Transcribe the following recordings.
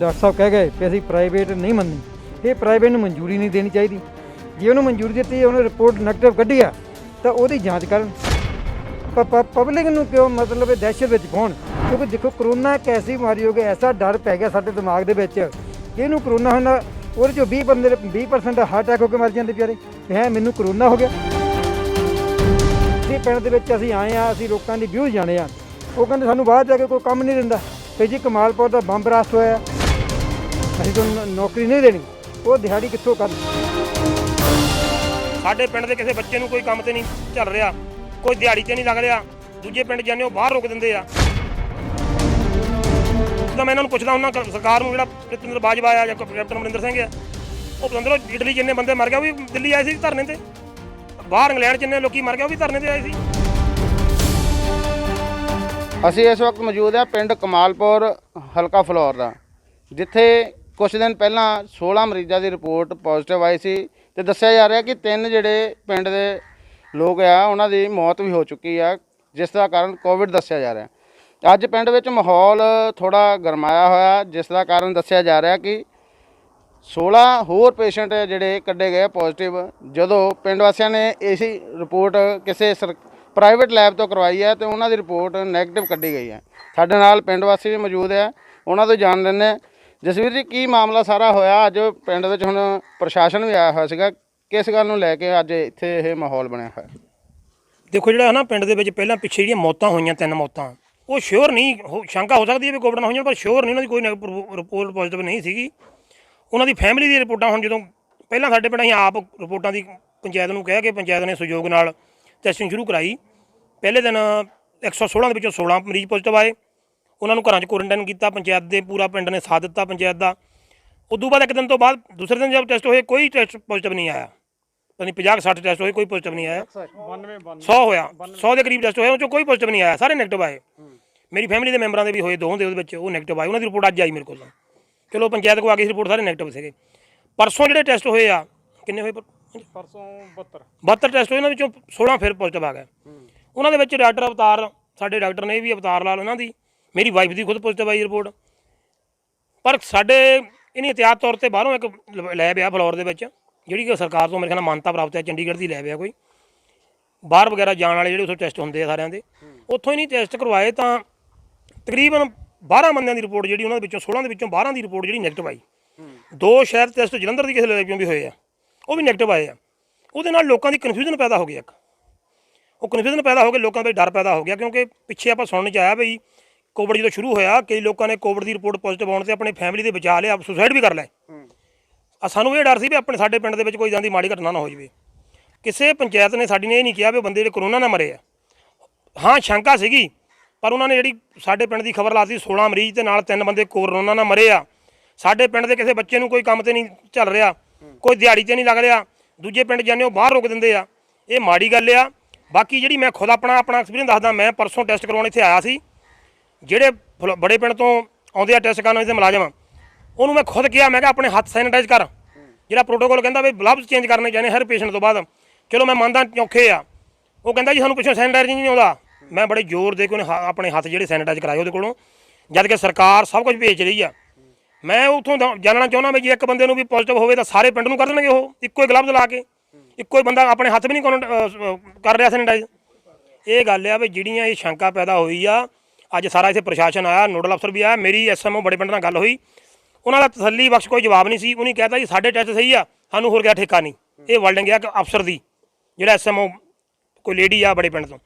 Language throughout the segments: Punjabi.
डॉक्टर साहब कह गए कि असीं प्राइवेट नहीं मननी, ये प्राइवेट ਨੂੰ ਮਨਜ਼ੂਰੀ नहीं देनी चाहिए। ਜੇ ਉਹਨੂੰ ਮਨਜ਼ੂਰੀ ਦਿੱਤੀ, ਉਹਨੇ ਰਿਪੋਰਟ ਨੈਗੇਟਿਵ ਕੱਢੀ ਆ ਤਾਂ ਉਹਦੀ ਜਾਂਚ ਕਰਨ। ਪਬਲਿਕ ਨੂੰ ਕਿਉਂ ਮਤਲਬ ਦਹਿਸ਼ਤ ਵਿੱਚ ਪਾਉਣ? ਕਿਉਂਕਿ ਦੇਖੋ ਕਰੋਨਾ ਇੱਕ ਐਸੀ ਬਿਮਾਰੀ ਹੋ ਗਈ, ਐਸਾ ਡਰ ਪੈ ਗਿਆ ਸਾਡੇ ਦਿਮਾਗ ਦੇ ਵਿੱਚ, ਇਹਨੂੰ ਕਰੋਨਾ ਹੁੰਦਾ ਉਹਦੇ 'ਚੋਂ 20% ਹਾਰਟ ਅਟੈਕ ਹੋ ਕੇ ਮਰ ਜਾਂਦੇ ਵਿਚਾਰੇ। ਹੈ ਮੈਨੂੰ ਕਰੋਨਾ ਹੋ ਗਿਆ। ਇਹ ਪਿੰਡ ਦੇ ਵਿੱਚ ਅਸੀਂ ਆਏ ਆ, ਅਸੀਂ ਲੋਕਾਂ ਦੀ ਵਿਊਜ਼ ਜਾਣੇ ਆ। ਉਹ ਕਹਿੰਦੇ ਸਾਨੂੰ ਬਾਹਰ ਜਾ ਕੇ ਕੋਈ ਕੰਮ ਨਹੀਂ ਦਿੰਦਾ ਕਿ ਜੀ ਕਮਾਲਪੁਰ ਦਾ ਬੰਬ ਬਲਾਸਟ ਹੋਇਆ, ਅਸੀਂ ਤੁਹਾਨੂੰ ਨੌਕਰੀ ਨਹੀਂ ਦੇਣੀ। ਉਹ ਦਿਹਾੜੀ ਕਿੱਥੋਂ ਕਰ? ਸਾਡੇ ਪਿੰਡ ਦੇ ਕਿਸੇ ਬੱਚੇ ਨੂੰ ਕੋਈ ਕੰਮ ਤੇ ਨਹੀਂ ਚੱਲ ਰਿਹਾ, ਕੋਈ ਦਿਹਾੜੀ ਤੇ ਨਹੀਂ ਲੱਗ ਰਿਹਾ, ਦੂਜੇ ਪਿੰਡ ਜਾਂਦੇ ਉਹ ਬਾਹਰ ਰੋਕ ਦਿੰਦੇ ਆ। ਤਾਂ ਮੈਂ ਇਹਨਾਂ ਨੂੰ ਪੁੱਛਦਾ ਉਹਨਾਂ ਸਰਕਾਰ ਨੂੰ, ਜਿਹੜਾ ਪ੍ਰਿਤਿੰਦਰ ਬਾਜਵਾ ਆ ਜਾਂ ਕੈਪਟਨ ਅਮਰਿੰਦਰ ਸਿੰਘ ਆ, ਉਹ ਪਤੰਦਰੋਂ ਇਟਲੀ ਜਿੰਨੇ ਬੰਦੇ ਮਰ ਗਏ ਉਹ ਵੀ ਦਿੱਲੀ ਆਏ ਸੀ ਧਰਨੇ ਤੇ, ਬਾਹਰ ਇੰਗਲੈਂਡ ਜਿੰਨੇ ਲੋਕੀ ਮਰ ਗਏ ਉਹ ਵੀ ਧਰਨੇ ਤੇ ਆਏ ਸੀ। ਅਸੀਂ ਇਸ ਵਕਤ ਮੌਜੂਦ ਹਾਂ ਪਿੰਡ ਕਮਾਲਪੁਰ ਹਲਕਾ ਫਲੌਰ ਦਾ, ਜਿੱਥੇ ਕੁਝ ਦਿਨ ਪਹਿਲਾਂ 16 ਮਰੀਜ਼ਾਂ ਦੀ ਰਿਪੋਰਟ ਪੋਜ਼ਿਟਿਵ ਆਈ ਸੀ ਤੇ ਦੱਸਿਆ ਜਾ ਰਿਹਾ ਕਿ 3 ਜਿਹੜੇ ਪਿੰਡ ਦੇ ਲੋਕ ਆ ਉਹਨਾਂ ਦੀ ਮੌਤ ਵੀ ਹੋ ਚੁੱਕੀ ਆ, ਜਿਸ ਦਾ ਕਾਰਨ ਕੋਵਿਡ ਦੱਸਿਆ ਜਾ ਰਿਹਾ। ਅੱਜ ਪਿੰਡ ਵਿੱਚ ਮਾਹੌਲ ਥੋੜ੍ਹਾ ਗਰਮਾਇਆ ਹੋਇਆ, ਜਿਸ ਦਾ ਕਾਰਨ ਦੱਸਿਆ ਜਾ ਰਿਹਾ ਕਿ 16 ਹੋਰ ਪੇਸ਼ੈਂਟ ਜਿਹੜੇ ਕੱਢੇ ਗਏ ਪੋਜ਼ਿਟਿਵ। ਜਦੋਂ ਪਿੰਡ ਵਾਸੀਆਂ ਨੇ ਇਸੀ ਰਿਪੋਰਟ ਕਿਸੇ ਪ੍ਰਾਈਵੇਟ ਲੈਬ ਤੋਂ ਕਰਵਾਈ ਹੈ ਤੇ ਉਹਨਾਂ ਦੀ ਰਿਪੋਰਟ ਨੈਗੇਟਿਵ ਕੱਢੀ ਗਈ ਹੈ। ਸਾਡੇ ਨਾਲ ਪਿੰਡ ਵਾਸੀ ਵੀ ਮੌਜੂਦ ਹੈ, ਉਹਨਾਂ ਤੋਂ ਜਾਣ ਲੈਂਦੇ ਹਾਂ। ਜਸਵੀਰ ਜੀ, ਕੀ ਮਾਮਲਾ ਸਾਰਾ ਹੋਇਆ? ਅੱਜ ਪਿੰਡ ਵਿੱਚ ਹੁਣ ਪ੍ਰਸ਼ਾਸਨ ਵੀ ਆਇਆ ਹੋਇਆ ਸੀਗਾ, ਕਿਸ ਗੱਲ ਨੂੰ ਲੈ ਕੇ ਅੱਜ ਇੱਥੇ ਇਹ ਮਾਹੌਲ ਬਣਿਆ ਹੋਇਆ? ਦੇਖੋ ਜਿਹੜਾ ਨਾ ਪਿੰਡ ਦੇ ਵਿੱਚ ਪਹਿਲਾਂ ਪਿੱਛੇ ਜਿਹੜੀਆਂ ਮੌਤਾਂ ਹੋਈਆਂ 3 ਮੌਤਾਂ, ਉਹ ਸ਼ੋਰ ਨਹੀਂ, ਸ਼ੰਕਾ ਹੋ ਸਕਦੀ ਹੈ ਵੀ ਕੋਵਿਡ ਨਾਲ ਹੋਈਆਂ, ਪਰ ਸ਼ੋਰ ਨਹੀਂ, ਉਹਨਾਂ ਦੀ ਕੋਈ ਰਿਪੋਰਟ ਪੋਜ਼ਿਟਿਵ ਨਹੀਂ ਸੀਗੀ। ਉਹਨਾਂ ਦੀ ਫੈਮਿਲੀ ਦੀ ਰਿਪੋਰਟਾਂ ਹੁਣ ਜਦੋਂ ਪਹਿਲਾਂ ਸਾਡੇ ਪਿੰਡ ਅਸੀਂ ਆਪ ਰਿਪੋਰਟਾਂ ਦੀ ਪੰਚਾਇਤ ਨੂੰ ਕਹਿ ਕੇ ਪੰਚਾਇਤ ਨੇ ਸਹਿਯੋਗ ਨਾਲ ਟੈਸਟਿੰਗ ਸ਼ੁਰੂ ਕਰਾਈ। ਪਹਿਲੇ ਦਿਨ 116 ਦੇ ਵਿੱਚੋਂ 16 ਮਰੀਜ਼ ਪੋਜ਼ਿਟਿਵ ਆਏ, ਉਹਨਾਂ ਨੂੰ ਘਰਾਂ 'ਚ ਕੁਆਰੰਟਾਈਨ ਕੀਤਾ। ਪੰਚਾਇਤ ਦੇ ਪੂਰਾ ਪਿੰਡ ਨੇ ਸਾਥ ਦਿੱਤਾ ਪੰਚਾਇਤ ਦਾ। ਉਦੋਂ ਬਾਅਦ ਇੱਕ ਦਿਨ ਤੋਂ ਬਾਅਦ ਦੂਸਰੇ ਦਿਨ ਜਦ ਟੈਸਟ ਹੋਏ, ਕੋਈ ਟੈਸਟ ਪੋਜ਼ਿਟਿਵ ਨਹੀਂ ਆਇਆ। ਪਤਾ ਨਹੀਂ 50-60 ਟੈਸਟ ਹੋਏ, ਕੋਈ ਪੋਜ਼ਿਟਿਵ ਨਹੀਂ ਆਇਆ। 100 ਹੋਇਆ, 100 ਦੇ ਕਰੀਬ ਟੈਸਟ ਹੋਏ, ਉਹ 'ਚੋਂ ਕੋਈ ਪੋਜ਼ਿਟਿਵ ਨਹੀਂ ਆਇਆ, ਸਾਰੇ ਨੈਗੇਟਿਵ ਆਏ। ਮੇਰੀ ਫੈਮਿਲੀ ਦੇ ਮੈਂਬਰਾਂ ਦੇ ਵੀ ਹੋਏ, 2 ਦੇ ਉਹਦੇ ਵਿੱਚ ਉਹ ਨੈਗੇਟਿਵ ਆਏ। ਉਹਨਾਂ ਦੀ ਰਿਪੋਰਟ ਅੱਜ ਆਈ ਮੇਰੇ ਕੋਲ। ਚਲੋ ਪੰਚਾਇਤ ਕੋਲ ਆ ਗਈ ਰਿਪੋਰਟ, ਸਾਰੇ ਨੈਗੇਟਿਵ ਸੀਗੇ। ਪਰਸੋਂ ਜਿਹੜੇ ਟੈਸਟ ਹੋਏ ਆ, ਕਿੰਨੇ ਹੋਏ ਪਰਸੋਂ? 72 ਟੈਸਟ ਹੋਏ, ਉਹਨਾਂ ਵਿੱਚੋਂ 16 ਫਿਰ ਪੋਜ਼ਿਟਿਵ ਆ ਗਏ। ਉਹਨਾਂ ਦੇ ਵਿੱਚ ਡਾਕਟਰ ਅਵਤਾਰ, ਸਾਡੇ ਡਾਕਟਰ ਨੇ ਵੀ ਅਵਤਾਰ ਲਾਲ, ਉਹਨਾਂ ਦੀ, ਮੇਰੀ ਵਾਈਫ ਦੀ ਖੁਦ ਪੋਜ਼ਿਟਿਵ ਆਈ ਰਿਪੋਰਟ। ਪਰ ਸਾਡੇ ਇਹਨੀ ਇhtiyਾਤ ਤੌਰ 'ਤੇ ਬਾਹਰੋਂ ਇੱਕ ਲੈਬ ਆ ਫਲੌਰ ਦੇ ਵਿੱਚ, ਜਿਹੜੀ ਕਿ ਸਰਕਾਰ ਤੋਂ ਮੇਰੇ ਖਿਆਲ ਨਾਲ ਮਾਨਤਾ ਪ੍ਰਾਪਤ ਹੈ, ਚੰਡੀਗੜ੍ਹ ਦੀ ਲੈਬ ਆ ਕੋਈ। ਬਾਹਰ ਵਗੈਰਾ ਜਾਣ ਵਾਲੇ ਜਿਹੜੇ ਉੱਥੋਂ ਟੈਸਟ ਹੁੰਦੇ ਆ ਸਾਰਿਆਂ ਦੇ, ਉੱਥੋਂ ਹੀ ਨਹੀਂ ਟੈਸਟ ਕਰਵਾਏ ਤਾਂ ਤਕਰੀਬਨ 12 ਬੰਦਿਆਂ ਦੀ ਰਿਪੋਰਟ ਜਿਹੜੀ, ਉਹਨਾਂ ਦੇ ਵਿੱਚੋਂ 16 ਦੇ ਵਿੱਚੋਂ 12 ਦੀ ਰਿਪੋਰਟ ਜਿਹੜੀ ਨੈਗੇਟਿਵ ਆਈ। 2 ਸ਼ਾਇਦ ਟੈਸਟ ਜਲੰਧਰ ਦੀ ਕਿਸੇ ਲੈਬ 'ਚੋਂ ਵੀ ਹੋਏ ਆ, ਉਹ ਵੀ ਨੈਗੇਟਿਵ ਆਏ ਆ। ਉਹਦੇ ਨਾਲ ਲੋਕਾਂ ਦੀ ਕਨਫਿਊਜ਼ਨ ਪੈਦਾ ਹੋ ਗਈ। ਇੱਕ ਉਹ ਕਨਫਿਊਜ਼ਨ ਪੈਦਾ ਹੋ ਕੇ ਲੋਕਾਂ ਦਾ ਡਰ ਪੈਦਾ ਹੋ ਗਿਆ, ਕਿਉਂਕਿ ਪਿੱਛੇ ਆਪਾਂ ਸੁਣਨ 'ਚ ਆਇਆ ਬਈ ਕੋਵਿਡ ਜਦੋਂ ਸ਼ੁਰੂ ਹੋਇਆ, ਕਈ ਲੋਕਾਂ ਨੇ ਕੋਵਿਡ ਦੀ ਰਿਪੋਰਟ ਪੋਜ਼ਿਟਿਵ ਆਉਣ 'ਤੇ ਆਪਣੇ ਫੈਮਿਲੀ ਦੇ ਬਚਾ ਲਿਆ, ਸੁਸਾਈਡ ਵੀ ਕਰ ਲਏ। ਸਾਨੂੰ ਇਹ ਡਰ ਸੀ ਵੀ ਸਾਡੇ ਪਿੰਡ ਦੇ ਵਿੱਚ ਕੋਈ ਜਾਂਦੀ ਮਾੜੀ ਘਟਨਾ ਨਾ ਹੋ ਜਾਵੇ। ਕਿਸੇ ਪੰਚਾਇਤ ਨੇ ਸਾਡੀ ਨੇ ਇਹ ਨਹੀਂ ਕਿਹਾ ਵੀ ਬੰਦੇ ਜਿਹੜੇ ਕਰੋਨਾ ਨਾਲ ਮਰੇ ਆ। ਹਾਂ, ਸ਼ੰਕਾ ਸੀਗੀ, ਪਰ ਉਹਨਾਂ ਨੇ ਜਿਹੜੀ ਸਾਡੇ ਪਿੰਡ ਦੀ ਖਬਰ ਲਾਤੀ 16 ਮਰੀਜ਼ ਤੇ ਨਾਲ 3 ਬੰਦੇ ਕਰੋਨਾ ਨਾਲ ਮਰੇ ਆ। ਸਾਡੇ ਪਿੰਡ ਦੇ ਕਿਸੇ ਬੱਚੇ ਨੂੰ ਕੋਈ ਕੰਮ ਤੇ ਨਹੀਂ ਚੱਲ ਰਿਹਾ, ਕੋਈ ਦਿਹਾੜੀ ਤੇ ਨਹੀਂ ਲੱਗ ਰਿਹਾ, ਦੂਜੇ ਪਿੰਡ ਜਾਂਦੇ ਉਹ ਬਾਹਰ ਰੋਕ ਦਿੰਦੇ ਆ। ਇਹ ਮਾੜੀ ਗੱਲ ਆ। ਬਾਕੀ ਜਿਹੜੀ ਮੈਂ ਖੁਦ ਆਪਣਾ ਐਕਸਪੀਰੀਅੰਸ ਦੱਸਦਾ, ਮੈਂ ਪਰਸੋਂ ਟੈਸਟ ਕਰਵਾਉਣ ਇੱਥੇ ਆਇਆ ਸੀ। ਜਿਹੜੇ ਬੜੇ ਪਿੰਡ ਤੋਂ ਆਉਂਦੇ ਆ ਟੈਸਟ ਕਰਨ ਇੱਥੇ ਮੁਲਾਜ਼ਮ, ਉਹਨੂੰ ਮੈਂ ਖੁਦ ਕਿਹਾ, ਮੈਂ ਕਿਹਾ ਆਪਣੇ ਹੱਥ ਸੈਨੀਟਾਈਜ਼ ਕਰ। ਜਿਹੜਾ ਪ੍ਰੋਟੋਕੋਲ ਕਹਿੰਦਾ ਵੀ ਗਲਵਜ਼ ਚੇਂਜ ਕਰਨੇ ਚਾਹੀਦੇ ਹਰ ਪੇਸ਼ੈਂਟ ਤੋਂ ਬਾਅਦ। ਚਲੋ ਮੈਂ ਮੰਨਦਾ ਔਖੇ ਆ। ਉਹ ਕਹਿੰਦਾ ਜੀ ਸਾਨੂੰ ਪਿੱਛੋਂ ਸੈਨੀਟਾਈਜ਼ ਨਹੀਂ ਆਉਂਦਾ। ਮੈਂ ਬੜੇ ਜ਼ੋਰ ਦੇ ਕੇ ਉਹਨੇ ਆਪਣੇ ਹੱਥ ਜਿਹੜੇ ਸੈਨੀਟਾਈਜ਼ ਕਰਾਏ ਉਹਦੇ ਕੋਲੋਂ, ਜਦ ਕਿ ਸਰਕਾਰ ਸਭ ਕੁਝ ਭੇਜ ਰਹੀ ਆ। ਮੈਂ ਉੱਥੋਂ ਜਾਣਨਾ ਚਾਹੁੰਦਾ ਵੀ ਜੇ ਇੱਕ ਬੰਦੇ ਨੂੰ ਵੀ ਪੋਜ਼ਿਟਿਵ ਹੋਵੇ ਤਾਂ ਸਾਰੇ ਪਿੰਡ ਨੂੰ ਕਰ ਦੇਣਗੇ ਉਹ, ਇੱਕੋ ਹੀ ਗਲਵਜ਼ ਲਾ ਕੇ। ਇੱਕੋ ਹੀ ਬੰਦਾ ਆਪਣੇ ਹੱਥ ਵੀ ਨਹੀਂ ਕਰ ਰਿਹਾ ਸੈਨੀਟਾਈਜ਼। ਇਹ ਗੱਲ ਆ ਵੀ ਜਿਹੜੀਆਂ ਇਹ ਸ਼ੰਕਾ ਪੈਦਾ ਹੋਈ ਆ। ਅੱਜ ਸਾਰਾ ਇੱਥੇ ਪ੍ਰਸ਼ਾਸਨ ਆਇਆ, ਨੋਡਲ ਅਫਸਰ ਵੀ ਆਇਆ, ਮੇਰੀ SMO ਬੜੇ ਪਿੰਡ ਨਾਲ ਗੱਲ ਹੋਈ, ਉਹਨਾਂ ਦਾ ਤਸੱਲੀ ਬਖਸ਼ ਕੋਈ ਜਵਾਬ ਨਹੀਂ ਸੀ। ਉਹਨੇ ਕਹਿਤਾ ਜੀ ਸਾਡੇ ਟੈਸਟ ਸਹੀ ਆ, ਸਾਨੂੰ ਹੋਰ ਕਿਆ ਠੇਕਾ ਨਹੀਂ। ਇਹ ਵਰਡਿੰਗ ਆ ਕਿ ਅਫਸਰ ਦੀ, ਜਿਹੜਾ SMO ਕੋਈ ਲੇਡੀ ਆ ਬੜੇ ਪਿੰਡ ਤੋਂ।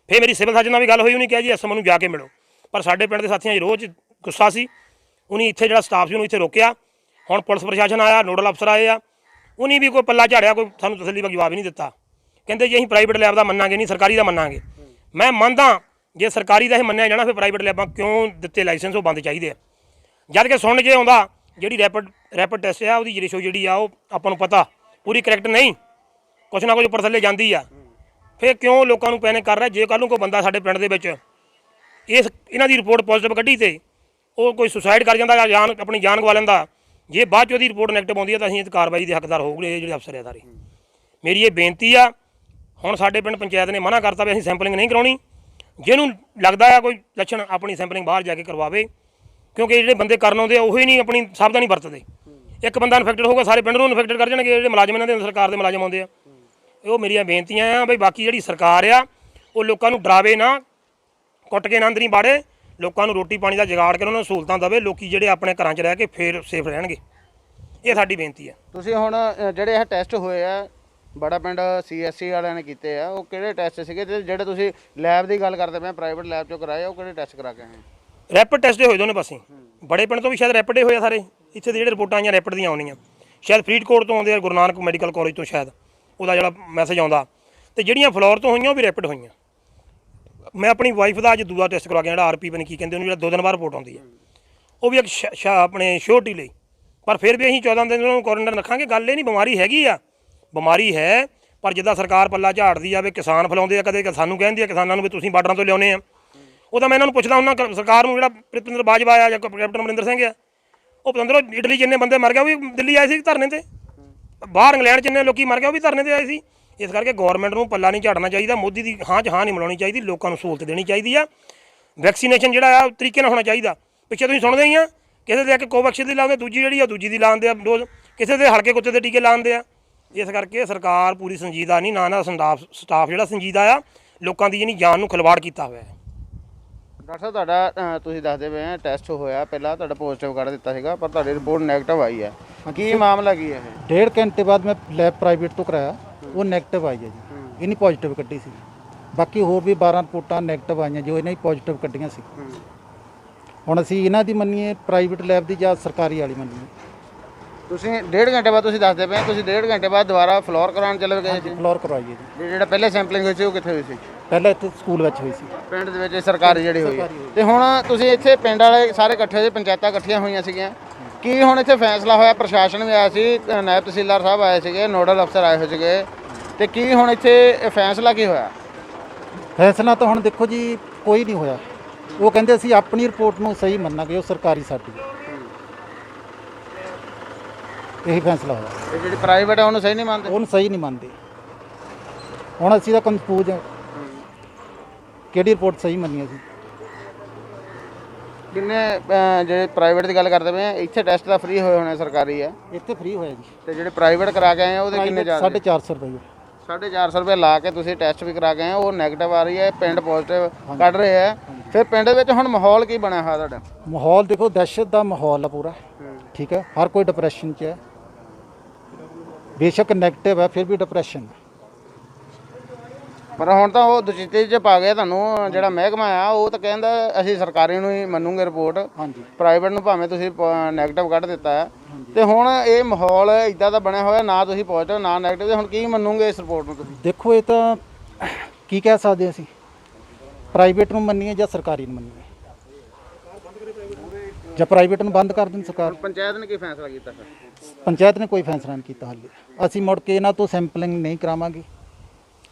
ਫਿਰ ਮੇਰੀ ਸਿਵਲ ਸਰਜਨ ਨਾਲ ਵੀ ਗੱਲ ਹੋਈ, ਉਹਨੇ ਕਿਹਾ ਜੀ SMO ਨੂੰ ਜਾ ਕੇ ਮਿਲੋ। ਪਰ ਸਾਡੇ ਪਿੰਡ ਦੇ ਸਾਥੀਆਂ 'ਚ ਰੋਜ਼ ਗੁੱਸਾ ਸੀ। ਉਹਨੇ ਇੱਥੇ ਜਿਹੜਾ ਸਟਾਫ ਸੀ ਉਹਨੂੰ ਇੱਥੇ ਰੋਕਿਆ। ਹੁਣ ਪੁਲਿਸ ਪ੍ਰਸ਼ਾਸਨ ਆਇਆ, ਨੋਡਲ ਅਫਸਰ ਆਏ ਆ, ਉਹਨੇ ਵੀ ਕੋਈ ਪੱਲਾ ਝਾੜਿਆ, ਕੋਈ ਸਾਨੂੰ ਤਸੱਲੀ ਬਖਸ਼ ਜਵਾਬ ਹੀ ਨਹੀਂ ਦਿੱਤਾ। ਕਹਿੰਦੇ ਜੀ ਅਸੀਂ ਪ੍ਰਾਈਵੇਟ ਲੈਬ ਦਾ ਮੰਨਾਂਗੇ ਨਹੀਂ, ਸਰਕਾਰੀ ਦਾ ਮੰਨਾਂਗੇ। ਮੈਂ ਮੰਨਦਾ ਜੇ ਸਰਕਾਰੀ ਦਾ ਇਹ ਮੰਨਿਆ ਜਾਣਾ, ਫਿਰ ਪ੍ਰਾਈਵੇਟ ਲੈਬਾਂ ਕਿਉਂ ਦਿੱਤੇ ਲਾਇਸੈਂਸ, ਉਹ ਬੰਦ ਚਾਹੀਦੇ ਆ। ਜਦ ਕਿ ਸੁਣ ਜੇ ਆਉਂਦਾ ਜਿਹੜੀ ਰੈਪਿਡ ਟੈਸਟ ਆ, ਉਹਦੀ ਰੇਸ਼ੋ ਜਿਹੜੀ ਆ ਉਹ ਆਪਾਂ ਨੂੰ ਪਤਾ ਪੂਰੀ ਕਰੈਕਟ ਨਹੀਂ, ਕੁਛ ਨਾ ਕੁਛ ਉੱਪਰ ਥੱਲੇ ਜਾਂਦੀ ਆ। ਫਿਰ ਕਿਉਂ ਲੋਕਾਂ ਨੂੰ ਪੈਨਿਕ ਕਰ ਰਿਹਾ? ਜੇ ਕੱਲ੍ਹ ਨੂੰ ਕੋਈ ਬੰਦਾ ਸਾਡੇ ਪਿੰਡ ਦੇ ਵਿੱਚ ਇਹਨਾਂ ਦੀ ਰਿਪੋਰਟ ਪੋਜ਼ਿਟਿਵ ਕੱਢੀ ਤੇ ਉਹ ਕੋਈ ਸੁਸਾਈਡ ਕਰ ਜਾਂਦਾ ਜਾਂ ਆਪਣੀ ਜਾਨ ਗਵਾ ਲੈਂਦਾ, ਜੇ ਬਾਅਦ 'ਚ ਉਹਦੀ ਰਿਪੋਰਟ ਨੈਗੇਟਿਵ ਆਉਂਦੀ ਹੈ ਤਾਂ ਅਸੀਂ ਕਾਰਵਾਈ ਦੇ ਹੱਕਦਾਰ ਹੋਊਗੇ। ਇਹ ਜਿਹੜੇ ਅਫਸਰ ਆ ਸਾਰੇ, ਮੇਰੀ ਇਹ ਬੇਨਤੀ ਆ। ਹੁਣ ਸਾਡੇ ਪਿੰਡ ਪੰਚਾਇਤ ਨੇ ਮਨਾ ਕਰਤਾ ਵੀ ਅਸੀਂ ਸੈਂਪਲਿੰਗ ਨਹੀਂ ਕਰਾਉਣੀ। ਜਿਹਨੂੰ ਲੱਗਦਾ ਆ ਕੋਈ ਲੱਛਣ, ਆਪਣੀ ਸੈਂਪਲਿੰਗ ਬਾਹਰ ਜਾ ਕੇ ਕਰਵਾਵੇ। ਕਿਉਂਕਿ ਜਿਹੜੇ ਬੰਦੇ ਕਰਨ ਆਉਂਦੇ ਆ ਉਹੀ ਨਹੀਂ ਆਪਣੀ ਸਾਵਧਾਨੀ ਵਰਤਦੇ। ਇੱਕ ਬੰਦਾ ਇਨਫੈਕਟਡ ਹੋਊਗਾ ਸਾਰੇ ਪਿੰਡ ਨੂੰ ਇਨਫੈਕਟਡ ਕਰ ਜਾਣਗੇ ਜਿਹੜੇ ਮੁਲਾਜ਼ਮ ਇਹਨਾਂ ਦੇ ਸਰਕਾਰ ਦੇ ਮੁਲਾਜ਼ਮ ਆਉਂਦੇ ਆ। ਉਹ ਮੇਰੀਆਂ ਬੇਨਤੀਆਂ ਆ ਬਈ ਬਾਕੀ ਜਿਹੜੀ ਸਰਕਾਰ ਆ ਉਹ ਲੋਕਾਂ ਨੂੰ ਡਰਾਵੇ ਨਾ, ਕੁੱਟ ਕੇ ਨਾ ਅੰਦਰ ਨਹੀਂ ਬਾੜੇ, ਲੋਕਾਂ ਨੂੰ ਰੋਟੀ ਪਾਣੀ ਦਾ ਜੁਗਾੜ ਕੇ ਉਹਨਾਂ ਨੂੰ ਸਹੂਲਤਾਂ ਦੇਵੇ, ਲੋਕੀ ਜਿਹੜੇ ਆਪਣੇ ਘਰਾਂ 'ਚ ਰਹਿ ਕੇ ਫੇਰ ਸੇਫ ਰਹਿਣਗੇ। ਇਹ ਸਾਡੀ ਬੇਨਤੀ ਆ। ਤੁਸੀਂ ਹੁਣ ਜਿਹੜੇ ਇਹ ਟੈਸਟ ਹੋਏ ਆ ਬੜਾ ਪਿੰਡ CSC ਵਾਲਿਆਂ ਨੇ ਕੀਤੇ ਆ, ਉਹ ਕਿਹੜੇ ਟੈਸਟ ਸੀਗੇ ਤੇ ਜਿਹੜੇ ਤੁਸੀਂ ਲੈਬ ਦੀ ਗੱਲ ਕਰਦੇ ਪਏ ਪ੍ਰਾਈਵੇਟ ਲੈਬ 'ਚੋਂ ਕਰਾਏ ਉਹ ਕਿਹੜੇ ਟੈਸਟ ਕਰਾ ਕੇ ਆਏ? ਰੈਪਿਡ ਟੈਸਟ ਹੋਏ ਦੋਨੇ ਪਾਸੇ। ਬੜੇ ਪਿੰਡ ਤੋਂ ਵੀ ਸ਼ਾਇਦ ਰੈਪਿਡ ਹੋਏ ਆ ਸਾਰੇ। ਇੱਥੇ ਦੇ ਜਿਹੜੇ ਰਿਪੋਰਟਾਂ ਆਈਆਂ ਰੈਪਿਡ ਦੀਆਂ ਆਉਣੀਆਂ, ਸ਼ਾਇਦ ਫਰੀਦਕੋਟ ਤੋਂ ਆਉਂਦੇ ਆ, ਗੁਰੂ ਨਾਨਕ ਮੈਡੀਕਲ ਕਾਲਜ ਤੋਂ ਸ਼ਾਇਦ ਉਹਦਾ ਜਿਹੜਾ ਮੈਸੇਜ ਆਉਂਦਾ, ਤੇ ਜਿਹੜੀਆਂ ਫਲੋਰ ਤੋਂ ਹੋਈਆਂ ਉਹ ਵੀ ਰੈਪਿਡ ਹੋਈਆਂ। ਮੈਂ ਆਪਣੀ ਵਾਈਫ ਦਾ ਅੱਜ ਦੂਜਾ ਟੈਸਟ ਕਰਵਾ ਕੇ ਜਿਹੜਾ RP ਬਣ ਕੀ ਕਹਿੰਦੇ ਉਹਨੂੰ, ਜਿਹੜਾ 2 ਦਿਨ ਬਾਅਦ ਰਿਪੋਰਟ ਆਉਂਦੀ ਹੈ, ਉਹ ਵੀ ਇੱਕ ਆਪਣੇ ਸ਼ੋਰਟੀ ਲਈ। ਪਰ ਫਿਰ ਵੀ ਅਸੀਂ 14 ਦਿਨ ਉਹਨੂੰ ਕੁਆਰੰਟਾਈਨ ਰੱਖਾਂਗੇ। ਗੱਲ ਇਹ ਨਹੀਂ, ਬਿਮਾਰੀ ਹੈਗੀ ਆ, ਬਿਮਾਰੀ ਹੈ, ਪਰ ਜਿੱਦਾਂ ਸਰਕਾਰ ਪੱਲਾ ਝਾੜਦੀ ਆ ਵੀ ਕਿਸਾਨ ਫਲਾਉਂਦੇ ਆ, ਕਦੇ ਸਾਨੂੰ ਕਹਿੰਦੀ ਆ ਕਿਸਾਨਾਂ ਨੂੰ ਵੀ ਤੁਸੀਂ ਬਾਰਡਰਾਂ ਤੋਂ ਲਿਆਉਂਦੇ ਆ। ਉਹ ਤਾਂ ਮੈਂ ਇਹਨਾਂ ਨੂੰ ਪੁੱਛਦਾ ਹੁੰਦਾ ਸਰਕਾਰ ਨੂੰ, ਜਿਹੜਾ ਪ੍ਰਿਤਿੰਦਰ ਬਾਜਵਾ ਆ ਜਾਂ ਕੈਪਟਨ ਅਮਰਿੰਦਰ ਸਿੰਘ ਆ, ਉਹ ਪਤੰਦਰੋਂ ਇਟਲੀ ਜਿੰਨੇ ਬੰਦੇ ਮਰ ਗਏ ਉਹ ਵੀ ਦਿੱਲੀ ਆਏ ਸੀ ਧਰਨੇ ਤੇ, ਬਾਹਰ ਇੰਗਲੈਂਡ ਜਿੰਨੇ ਲੋਕੀ ਮਰ ਗਏ ਉਹ ਵੀ ਧਰਨੇ ਤੇ ਆਏ ਸੀ। ਇਸ ਕਰਕੇ ਗੌਰਮੈਂਟ ਨੂੰ ਪੱਲਾ ਨਹੀਂ ਝਾੜਨਾ ਚਾਹੀਦਾ, ਮੋਦੀ ਦੀ ਹਾਂ 'ਚ ਹਾਂ ਨਹੀਂ ਮਿਲਾਉਣੀ ਚਾਹੀਦੀ, ਲੋਕਾਂ ਨੂੰ ਸਹੂਲਤ ਦੇਣੀ ਚਾਹੀਦੀ ਆ। ਵੈਕਸੀਨੇਸ਼ਨ ਜਿਹੜਾ ਆ ਤਰੀਕੇ ਨਾਲ ਹੋਣਾ ਚਾਹੀਦਾ। ਪਿੱਛੇ ਤੁਸੀਂ ਸੁਣਦੇ ਹੀ ਆ ਕਿਸੇ ਦੇ ਆ ਕੇ ਕੋਵੈਕਸੀਨ ਦੀ ਲਾਉਂਦੇ, ਦੂਜੀ ਜਿਹੜੀ ਆ ਦੂਜੀ ਦੀ ਲਾਉਂਦੇ ਆ ਡੋਜ਼, ਕਿਸੇ ਦੇ ਹਲਕੇ ਕੁੱਤੇ ਦੇ ਟੀਕੇ ਲਾਉਂਦੇ ਆ। ਇਸ ਕਰਕੇ ਸਰਕਾਰ ਪੂਰੀ ਸੰਜੀਦਾ ਨਹੀਂ, ਨਾ ਸਟਾਫ ਜਿਹੜਾ ਸੰਜੀਦਾ ਆ, ਲੋਕਾਂ ਦੀ ਜਿਹੜੀ ਜਾਨ ਨੂੰ ਖਿਲਵਾੜ ਕੀਤਾ ਹੋਇਆ ਹੈ। ਡਾਕਟਰ ਸਾਹਿਬ ਤੁਹਾਡਾ ਤੁਸੀਂ ਦੱਸਦੇ ਪਏ ਆ ਟੈਸਟ ਹੋਇਆ ਪਹਿਲਾਂ ਤੁਹਾਡਾ ਪੋਜ਼ਿਟਿਵ ਕੱਢ ਦਿੱਤਾ ਸੀਗਾ, ਪਰ ਤੁਹਾਡੀ ਰਿਪੋਰਟ ਨੈਗੇਟਿਵ ਆਈ ਹੈ, ਕੀ ਮਾਮਲਾ ਕੀ ਹੈ ਇਹ? 1.5 ਘੰਟੇ ਬਾਅਦ ਮੈਂ ਲੈਬ ਪ੍ਰਾਈਵੇਟ ਤੋਂ ਕਰਾਇਆ, ਉਹ ਨੈਗੇਟਿਵ ਆਈ ਹੈ ਜੀ, ਇਹਨੀ ਪੋਜ਼ਿਟਿਵ ਕੱਢੀ ਸੀ। ਬਾਕੀ ਹੋਰ ਵੀ 12 ਰਿਪੋਰਟਾਂ ਨੈਗੇਟਿਵ ਆਈਆਂ ਜੋ ਇਹਨਾਂ ਹੀ ਪੋਜ਼ਿਟਿਵ ਕੱਢੀਆਂ ਸੀ। ਹੁਣ ਅਸੀਂ ਇਹਨਾਂ ਦੀ ਮੰਨੀਏ ਪ੍ਰਾਈਵੇਟ ਲੈਬ ਦੀ ਜਾਂ ਸਰਕਾਰੀ ਵਾਲੀ ਮੰਨੀਏ? ਤੁਸੀਂ 1.5 ਘੰਟੇ ਬਾਅਦ ਤੁਸੀਂ ਦੱਸਦੇ ਪਏ ਤੁਸੀਂ 1.5 ਘੰਟੇ ਬਾਅਦ ਦੁਬਾਰਾ ਫਲੋਰ ਕਰਾਉਣ ਚਲੇ ਗਏ ਸੀ? ਫਲੋਰ ਕਰਵਾਈਏ ਜੀ। ਜਿਹੜਾ ਪਹਿਲੇ ਸੈਂਪਲਿੰਗ ਹੋਈ ਸੀ ਉਹ ਕਿੱਥੇ ਹੋਈ ਸੀ? ਪਹਿਲਾਂ ਇੱਥੇ ਸਕੂਲ ਵਿੱਚ ਹੋਈ ਸੀ, ਪਿੰਡ ਦੇ ਵਿੱਚ ਸਰਕਾਰੀ ਜਿਹੜੀ ਹੋਈ। ਤੇ ਹੁਣ ਤੁਸੀਂ ਇੱਥੇ ਪਿੰਡ ਵਾਲੇ ਸਾਰੇ ਇਕੱਠੇ ਹੋਏ, ਪੰਚਾਇਤਾਂ ਇਕੱਠੀਆਂ ਹੋਈਆਂ ਸੀਗੀਆਂ, ਕੀ ਹੁਣ ਇੱਥੇ ਫੈਸਲਾ ਹੋਇਆ? ਪ੍ਰਸ਼ਾਸਨ ਵੀ ਆਇਆ ਸੀ, ਨਾਇਬ ਤਹਿਸੀਲਦਾਰ ਸਾਹਿਬ ਆਏ ਸੀਗੇ, ਨੋਡਲ ਅਫਸਰ ਆਏ ਹੋਏ ਸੀਗੇ, ਤੇ ਕੀ ਹੁਣ ਇੱਥੇ ਫੈਸਲਾ ਕੀ ਹੋਇਆ? ਫੈਸਲਾ ਤਾਂ ਹੁਣ ਦੇਖੋ ਜੀ ਕੋਈ ਨਹੀਂ ਹੋਇਆ। ਉਹ ਕਹਿੰਦੇ ਅਸੀਂ ਆਪਣੀ ਰਿਪੋਰਟ ਨੂੰ ਸਹੀ ਮੰਨਾਂਗੇ, ਉਹ ਸਰਕਾਰੀ ਸਾਡੀ, ਇਹੀ ਫੈਸਲਾ ਹੋਇਆ। ਇਹ ਜਿਹੜੀ ਪ੍ਰਾਈਵੇਟ ਹੈ ਉਹਨੂੰ ਸਹੀ ਨਹੀਂ ਮੰਨਦੇ? ਉਹਨੂੰ ਸਹੀ ਨਹੀਂ ਮੰਨਦੇ। ਹੁਣ ਅਸੀਂ ਤਾਂ ਕਨਫਿਊਜ਼ ਹਾਂ ਕਿਹੜੀ ਰਿਪੋਰਟ ਸਹੀ ਮੰਨੀ ਅਸੀਂ। ਕਿੰਨੇ ਜਿਹੜੇ ਪ੍ਰਾਈਵੇਟ ਦੀ ਗੱਲ ਕਰਦੇ ਪਏ ਆ, ਇੱਥੇ ਟੈਸਟ ਤਾਂ ਫ੍ਰੀ ਹੋਏ ਹੋਣੇ, ਸਰਕਾਰੀ ਹੈ? ਇੱਥੇ ਫ੍ਰੀ ਹੋਇਆ ਜੀ। ਤੇ ਜਿਹੜੇ ਪ੍ਰਾਈਵੇਟ ਕਰਾ ਕੇ ਆਏ ਆ ਉਹਦੇ ਕਿੰਨੇ ਚਾਰਜ? 450 ਰੁਪਏ। 450 ਰੁਪਏ ਲਾ ਕੇ ਤੁਸੀਂ ਟੈਸਟ ਵੀ ਕਰਾ ਕੇ ਆਏ, ਉਹ ਨੈਗੇਟਿਵ ਆ ਰਹੀ ਹੈ, ਪਿੰਡ ਪੋਜ਼ਿਟਿਵ ਕੱਢ ਰਹੇ ਆ। ਫਿਰ ਪਿੰਡ ਦੇ ਵਿੱਚ ਹੁਣ ਮਾਹੌਲ ਕੀ ਬਣਿਆ ਹੋਇਆ ਤੁਹਾਡਾ? ਮਾਹੌਲ ਦੇਖੋ ਦਹਿਸ਼ਤ ਦਾ ਮਾਹੌਲ ਆ ਪੂਰਾ, ਠੀਕ ਹੈ। ਹਰ ਕੋਈ ਡਿਪਰੈਸ਼ਨ 'ਚ ਹੈ, ਬੇਸ਼ੱਕ ਨੈਗੇਟਿਵ ਹੈ ਫਿਰ ਵੀ ਡਿਪਰੈਸ਼ਨ। ਪਰ ਹੁਣ ਤਾਂ ਉਹ ਦੁਚਿੱਤੇ 'ਚ ਪਾ ਗਿਆ ਤੁਹਾਨੂੰ, ਜਿਹੜਾ ਮਹਿਕਮਾ ਆ ਉਹ ਤਾਂ ਕਹਿੰਦਾ ਅਸੀਂ ਸਰਕਾਰੀ ਨੂੰ ਹੀ ਮੰਨੂਗੇ ਰਿਪੋਰਟ, ਹਾਂਜੀ, ਪ੍ਰਾਈਵੇਟ ਨੂੰ ਭਾਵੇਂ ਤੁਸੀਂ ਨੈਗੇਟਿਵ ਕੱਢ ਦਿੱਤਾ ਹੈ। ਤੇ ਹੁਣ ਇਹ ਮਾਹੌਲ ਇਦਾਂ ਦਾ ਬਣਿਆ ਹੋਇਆ, ਨਾ ਤੁਸੀਂ ਪੋਜ਼ਿਟਿਵ ਨਾ ਨੈਗੇਟਿਵ, ਤੇ ਹੁਣ ਕੀ ਮੰਨੂਗੇ ਇਸ ਰਿਪੋਰਟ ਨੂੰ ਤੁਸੀਂ? ਦੇਖੋ ਇਹ ਤਾਂ ਕੀ ਕਹਿ ਸਕਦੇ ਅਸੀਂ, ਪ੍ਰਾਈਵੇਟ ਨੂੰ ਮੰਨੀਏ ਜਾਂ ਸਰਕਾਰੀ ਨੂੰ ਮੰਨੀਏ? ਜਾਂ ਪ੍ਰਾਈਵੇਟ ਨੂੰ ਬੰਦ ਕਰ ਦੇਣ ਸਰਕਾਰ? ਪੰਚਾਇਤ ਨੇ ਕੀ ਫੈਸਲਾ ਕੀਤਾ ਫਿਰ? ਪੰਚਾਇਤ ਨੇ ਕੋਈ ਫੈਸਲਾ ਨਹੀਂ ਕੀਤਾ ਹਾਲੇ। ਅਸੀਂ ਮੁੜ ਕੇ ਇਹਨਾਂ ਤੋਂ ਸੈਂਪਲਿੰਗ ਨਹੀਂ ਕਰਾਵਾਂਗੇ,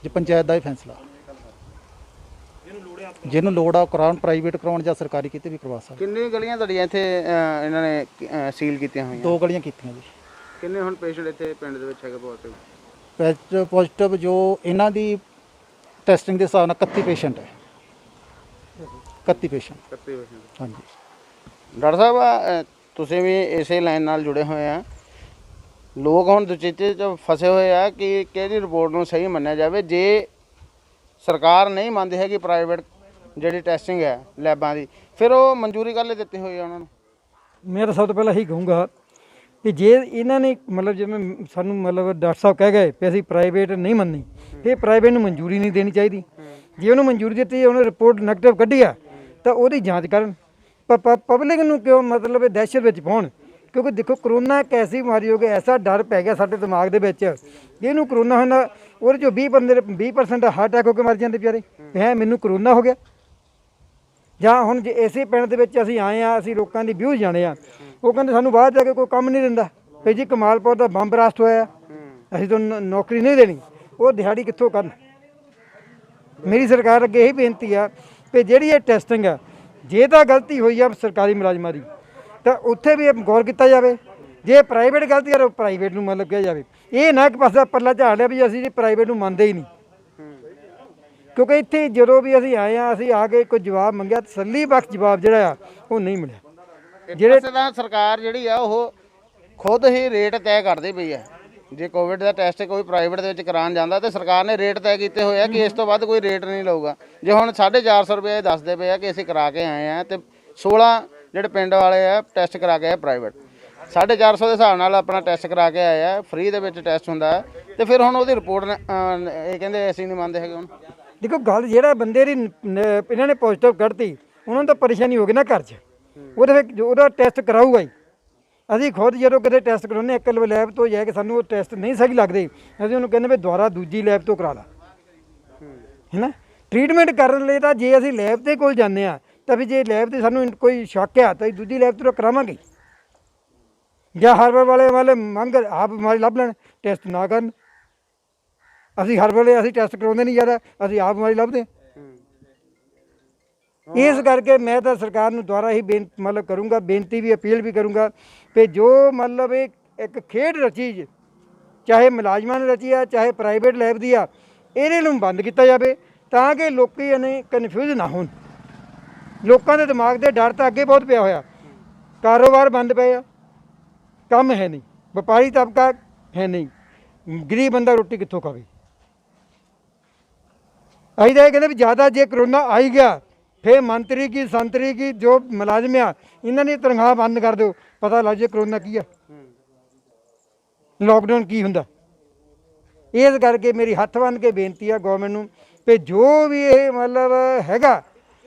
ਜੇ ਪੰਚਾਇਤ ਦਾ ਹੀ ਫੈਸਲਾ। ਜਿਹਨੂੰ ਲੋੜ ਆ ਉਹ ਕਰਾਉਣ, ਪ੍ਰਾਈਵੇਟ ਕਰਾਉਣ ਜਾਂ ਸਰਕਾਰੀ ਕਿਤੇ ਵੀ ਕਰਵਾ ਸਕਦੇ। ਕਿੰਨੀਆਂ ਗਲੀਆਂ ਤੁਹਾਡੀਆਂ ਇੱਥੇ ਇਹਨਾਂ ਨੇ ਸੀਲ ਕੀਤੀਆਂ ਹੋਈਆਂ? 2 ਗਲੀਆਂ ਕੀਤੀਆਂ ਜੀ। ਕਿੰਨੇ ਹੁਣ ਪੇਸ਼ੈਂਟ ਇੱਥੇ ਪਿੰਡ ਦੇ ਵਿੱਚ ਹੈਗੇ ਪੋਜ਼ਿਟਿਵ? ਪੋਜ਼ਿਟਿਵ ਜੋ ਇਹਨਾਂ ਦੀ ਟੈਸਟਿੰਗ ਦੇ ਹਿਸਾਬ ਨਾਲ 31 ਪੇਸ਼ੈਂਟ ਹੈ। 31 ਪੇਸ਼ੈਂਟ। 31 ਪੇਸ਼ੈਂਟ। ਹਾਂਜੀ ਡਾਕਟਰ ਸਾਹਿਬ ਤੁਸੀਂ ਵੀ ਇਸੇ ਲਾਈਨ ਨਾਲ ਜੁੜੇ ਹੋਏ ਆ, ਲੋਕ ਹੁਣ ਦੁਚਿੱਤੇ 'ਚ ਫਸੇ ਹੋਏ ਆ ਕਿ ਕਿਹੜੀ ਰਿਪੋਰਟ ਨੂੰ ਸਹੀ ਮੰਨਿਆ ਜਾਵੇ। ਜੇ ਸਰਕਾਰ ਨਹੀਂ ਮੰਨਦੀ ਹੈਗੀ ਪ੍ਰਾਈਵੇਟ ਜਿਹੜੀ ਟੈਸਟਿੰਗ ਹੈ ਲੈਬਾਂ ਦੀ, ਫਿਰ ਉਹ ਮਨਜ਼ੂਰੀ ਕਰ ਲਈ ਦਿੱਤੀ ਹੋਈ ਆ ਉਹਨਾਂ ਨੂੰ। ਮੈਂ ਤਾਂ ਸਭ ਤੋਂ ਪਹਿਲਾਂ ਇਹੀ ਕਹੂੰਗਾ ਕਿ ਜੇ ਇਹਨਾਂ ਨੇ ਮਤਲਬ ਜਿਵੇਂ ਸਾਨੂੰ ਮਤਲਬ ਡਾਕਟਰ ਸਾਹਿਬ ਕਹਿ ਗਏ ਕਿ ਅਸੀਂ ਪ੍ਰਾਈਵੇਟ ਨਹੀਂ ਮੰਨਣੀ, ਇਹ ਪ੍ਰਾਈਵੇਟ ਨੂੰ ਮਨਜ਼ੂਰੀ ਨਹੀਂ ਦੇਣੀ ਚਾਹੀਦੀ। ਜੇ ਉਹਨੂੰ ਮਨਜ਼ੂਰੀ ਦਿੱਤੀ, ਉਹਨੇ ਰਿਪੋਰਟ ਨੈਗੇਟਿਵ ਕੱਢੀ ਆ, ਤਾਂ ਉਹਦੀ ਜਾਂਚ ਕਰਨ। ਪਬਲਿਕ ਨੂੰ ਕਿਉਂ ਮਤਲਬ ਇਹ ਦਹਿਸ਼ਤ ਵਿੱਚ ਪਾਉਣ? ਕਿਉਂਕਿ ਦੇਖੋ ਕਰੋਨਾ ਇੱਕ ਐਸੀ ਬਿਮਾਰੀ ਹੋ ਗਈ, ਐਸਾ ਡਰ ਪੈ ਗਿਆ ਸਾਡੇ ਦਿਮਾਗ ਦੇ ਵਿੱਚ, ਜਿਹਨੂੰ ਕਰੋਨਾ ਹੁੰਦਾ ਉਹਦੇ 'ਚੋਂ 20% ਹਾਰਟ ਅਟੈਕ ਹੋ ਕੇ ਮਰ ਜਾਂਦੇ ਵਿਚਾਰੇ। ਹੈ ਮੈਨੂੰ ਕਰੋਨਾ ਹੋ ਗਿਆ। ਜਾਂ ਹੁਣ ਜੇ ਇਸੇ ਪਿੰਡ ਦੇ ਵਿੱਚ ਅਸੀਂ ਆਏ ਆ, ਅਸੀਂ ਲੋਕਾਂ ਦੀ ਵਿਊਜ਼ ਜਾਣੇ ਆ, ਉਹ ਕਹਿੰਦੇ ਸਾਨੂੰ ਬਾਹਰ ਜਾ ਕੇ ਕੋਈ ਕੰਮ ਨਹੀਂ ਦਿੰਦਾ। ਫਿਰ ਜੀ ਕਮਾਲਪੁਰ ਦਾ ਬੰਬ ਬਲਾਸਟ ਹੋਇਆ, ਅਸੀਂ ਤਾਂ ਨੌਕਰੀ ਨਹੀਂ ਦੇਣੀ, ਉਹ ਦਿਹਾੜੀ ਕਿੱਥੋਂ ਕਰਨ? ਮੇਰੀ ਸਰਕਾਰ ਅੱਗੇ ਇਹੀ ਬੇਨਤੀ ਆ ਕਿ ਜਿਹੜੀ ਇਹ ਟੈਸਟਿੰਗ ਆ, ਜੇ ਤਾਂ ਗਲਤੀ ਹੋਈ ਆ ਸਰਕਾਰੀ ਮੁਲਾਜ਼ਮਾਂ ਦੀ ਤਾਂ ਉੱਥੇ ਵੀ ਗੌਰ ਕੀਤਾ ਜਾਵੇ। ਜੇ ਪ੍ਰਾਈਵੇਟ ਗਲਤੀ ਆ, ਪ੍ਰਾਈਵੇਟ ਨੂੰ ਮਤਲਬ ਕਿਹਾ ਜਾਵੇ। ਇਹ ਨਾ ਇੱਕ ਪਾਸੇ ਪੱਲਾ ਝਾੜ ਲਿਆ ਵੀ ਅਸੀਂ ਜੀ ਪ੍ਰਾਈਵੇਟ ਨੂੰ ਮੰਨਦੇ ਹੀ ਨਹੀਂ। ਕਿਉਂਕਿ ਇੱਥੇ ਜਦੋਂ ਵੀ ਅਸੀਂ ਆਏ ਆ, ਅਸੀਂ ਆ ਕੇ ਕੋਈ ਜਵਾਬ ਮੰਗਿਆ, ਤਸੱਲੀ ਬਖਸ਼ ਜਵਾਬ ਜਿਹੜਾ ਆ ਉਹ ਨਹੀਂ ਮਿਲਿਆ। ਜਿਹੜੇ ਪਾਸੇ ਤਾਂ ਸਰਕਾਰ ਜਿਹੜੀ ਆ ਉਹ ਖੁਦ ਹੀ ਰੇਟ ਤੈਅ ਕਰਦੀ ਪਈ ਹੈ। ਜੇ ਕੋਵਿਡ ਦਾ ਟੈਸਟ ਕੋਈ ਪ੍ਰਾਈਵੇਟ ਦੇ ਵਿੱਚ ਕਰਾਉਣ ਜਾਂਦਾ ਤੇ ਸਰਕਾਰ ਨੇ ਰੇਟ ਤੈਅ ਕੀਤੇ ਹੋਏ ਆ ਕਿ ਇਸ ਤੋਂ ਵੱਧ ਕੋਈ ਰੇਟ ਨਹੀਂ ਲਊਗਾ। ਜੇ ਹੁਣ 450 ਰੁਪਏ ਦੱਸਦੇ ਪਏ ਆ ਕਿ ਅਸੀਂ ਕਰਾ ਕੇ ਆਏ ਆ ਤੇ 16 ਜਿਹੜੇ ਪਿੰਡ ਵਾਲੇ ਆ ਟੈਸਟ ਕਰਾ ਕੇ ਆਏ ਪ੍ਰਾਈਵੇਟ 450 ਦੇ ਹਿਸਾਬ ਨਾਲ ਆਪਣਾ ਟੈਸਟ ਕਰਾ ਕੇ ਆਏ ਆ, ਫ੍ਰੀ ਦੇ ਵਿੱਚ ਟੈਸਟ ਹੁੰਦਾ ਹੈ ਤੇ ਫਿਰ ਹੁਣ ਉਹਦੀ ਰਿਪੋਰਟ ਇਹ ਕਹਿੰਦੇ ਅਸੀਂ ਨਹੀਂ ਮੰਨਦੇ ਹੈਗੇ। ਹੁਣ ਦੇਖੋ ਗੱਲ ਜਿਹੜਾ ਬੰਦੇ ਦੀ ਇਹਨਾਂ ਨੇ ਪੋਜ਼ਿਟਿਵ ਕੱਢਤੀ ਉਹਨਾਂ ਨੂੰ ਤਾਂ ਪਰੇਸ਼ਾਨੀ ਹੋ ਗਈ ਨਾ ਘਰ 'ਚ, ਉਹਦੇ ਫਿਰ ਉਹਦਾ ਟੈਸਟ ਕਰਾਊਗਾ ਹੀ। ਅਸੀਂ ਖੁਦ ਜਦੋਂ ਕਦੇ ਟੈਸਟ ਕਰਾਉਂਦੇ ਇੱਕ ਲੈਬ ਤੋਂ ਜਾ ਕੇ ਸਾਨੂੰ ਉਹ ਟੈਸਟ ਨਹੀਂ ਸਹੀ ਲੱਗਦੇ, ਅਸੀਂ ਉਹਨੂੰ ਕਹਿੰਦੇ ਵੀ ਦੁਬਾਰਾ ਦੂਜੀ ਲੈਬ ਤੋਂ ਕਰਾ ਲਾ, ਹੈ ਨਾ। ਟ੍ਰੀਟਮੈਂਟ ਕਰਨ ਲਈ ਤਾਂ ਜੇ ਅਸੀਂ ਲੈਬ ਦੇ ਕੋਲ ਜਾਂਦੇ ਹਾਂ ਤਾਂ ਵੀ ਜੇ ਲੈਬ 'ਤੇ ਸਾਨੂੰ ਕੋਈ ਸ਼ੱਕ ਆ ਤਾਂ ਦੂਜੀ ਲੈਬ ਤੋਂ ਕਰਾਵਾਂਗੇ। ਜਾਂ ਹਰਬਲ ਵਾਲੇ ਮੰਗ ਆਪ ਬਿਮਾਰੀ ਲੱਭ ਲੈਣ, ਟੈਸਟ ਨਾ ਕਰਨ। ਅਸੀਂ ਹਰ ਵੇਲੇ ਅਸੀਂ ਟੈਸਟ ਕਰਾਉਂਦੇ ਨਹੀਂ ਜ਼ਿਆਦਾ, ਅਸੀਂ ਆਪ ਬਿਮਾਰੀ ਲੱਭਦੇ। ਇਸ ਕਰਕੇ ਮੈਂ ਤਾਂ ਸਰਕਾਰ ਨੂੰ ਦੁਆਰਾ ਹੀ ਮਤਲਬ ਕਰੂੰਗਾ, ਬੇਨਤੀ ਵੀ ਅਪੀਲ ਵੀ ਕਰੂੰਗਾ ਕਿ ਜੋ ਮਤਲਬ ਇੱਕ ਖੇਡ ਰਚੀ, ਚਾਹੇ ਮੁਲਾਜ਼ਮਾਂ ਨੇ ਰਚੀ ਆ ਚਾਹੇ ਪ੍ਰਾਈਵੇਟ ਲੈਬ ਦੀ ਆ, ਇਹਦੇ ਨੂੰ ਬੰਦ ਕੀਤਾ ਜਾਵੇ ਤਾਂ ਕਿ ਲੋਕੀ ਇਹਨੇ ਕਨਫਿਊਜ਼ ਨਾ ਹੋਣ। ਲੋਕਾਂ ਦੇ ਦਿਮਾਗ ਦੇ ਡਰ ਤਾਂ ਅੱਗੇ ਬਹੁਤ ਪਿਆ ਹੋਇਆ, ਕਾਰੋਬਾਰ ਬੰਦ ਪਏ ਆ, ਕੰਮ ਹੈ ਨਹੀਂ, ਵਪਾਰੀ ਤਬਕਾ ਹੈ ਨਹੀਂ, ਗਰੀਬ ਬੰਦਾ ਰੋਟੀ ਕਿੱਥੋਂ ਖਾਵੇ। ਅਸੀਂ ਤਾਂ ਇਹ ਕਹਿੰਦੇ ਵੀ ਜ਼ਿਆਦਾ ਜੇ ਕਰੋਨਾ ਆਈ ਗਿਆ ਫਿਰ ਮੰਤਰੀ ਕੀ ਸੰਤਰੀ ਕੀ ਜੋ ਮੁਲਾਜ਼ਮ ਆ ਇਹਨਾਂ ਦੀ ਤਨਖਾਹ ਬੰਦ ਕਰ ਦਿਓ, ਪਤਾ ਲੱਗ ਜੇ ਕਰੋਨਾ ਕੀ ਆ, ਲੋਕਡਾਊਨ ਕੀ ਹੁੰਦਾ। ਇਸ ਕਰਕੇ ਮੇਰੀ ਹੱਥ ਬੰਨ੍ਹ ਕੇ ਬੇਨਤੀ ਆ ਗੌਰਮੈਂਟ ਨੂੰ ਕਿ ਜੋ ਵੀ ਇਹ ਮਤਲਬ ਹੈਗਾ